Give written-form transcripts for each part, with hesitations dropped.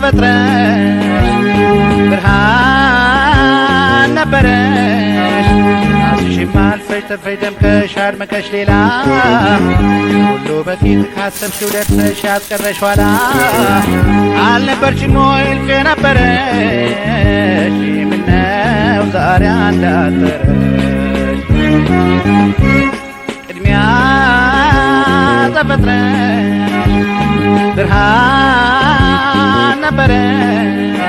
ተፈጥረሽ ብርሃን ነበረሽ አስሽም አልፈሽ ተርፈሽ ደምቀሽ አድምቀሽ ሌላ ሁሉ በፊት ካሰብሽው ደርሰሽ ያስቀረሽ ኋላ አልነበርሽም ወይ እልፍ ነበረሽ ምነው ዛሬ አንዳጠረሽ ቅድሚያ ተፈጥረሽ ብርሃን ነበረሽ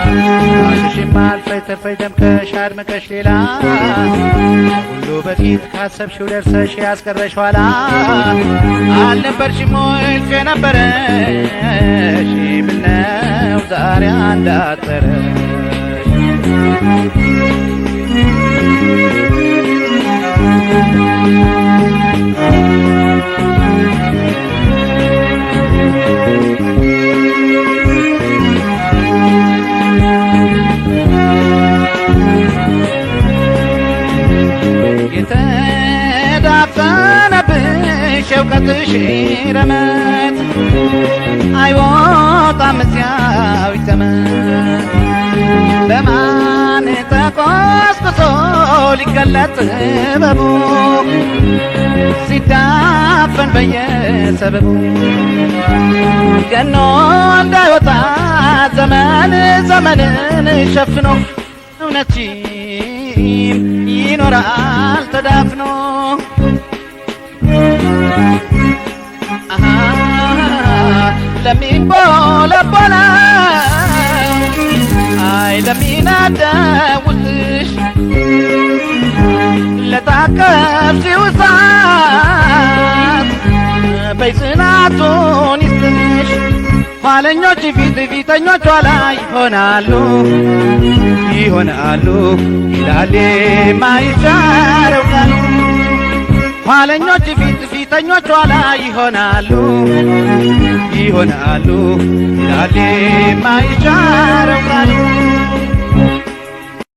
አስሽም አልፈሽ ተርፈሽ ደምቀሽ አድምቀሽ ሌላ ሁሉ በፊት ካሰብሽው ደርሰሽ ያስቀረሽ ኋላ አልነበርሽም ወይ እልፍ ነበረሽ ምነው ዛሬ አንዳጠረሽ የተዳፈነብሽ እውቀትሽ ረመት አይወጣም እዚያው ይተመት በማን ተቆስቁሶ ሊገለጥ ጥበቡ ሲዳፈን በየሰበቡ ገኖ እንዳይወጣ ዘመንን ሸፍኖ እውነትሽም ይኖራል ተዳፍኖ ለሚንቦለቦለ አይ ለሚናደው ውስጥሽ ለታቀፍሽው እሳት በይ ጽናቱን ይስጥሽ ኋለኞች ፊተኞች ኋላ ይሆናሉ ይላል የማይሻረው ቃሉ ኋለኞች ፊተኞች ኋላ ይሆናሉ ይላል የማይሻረው ቃሉ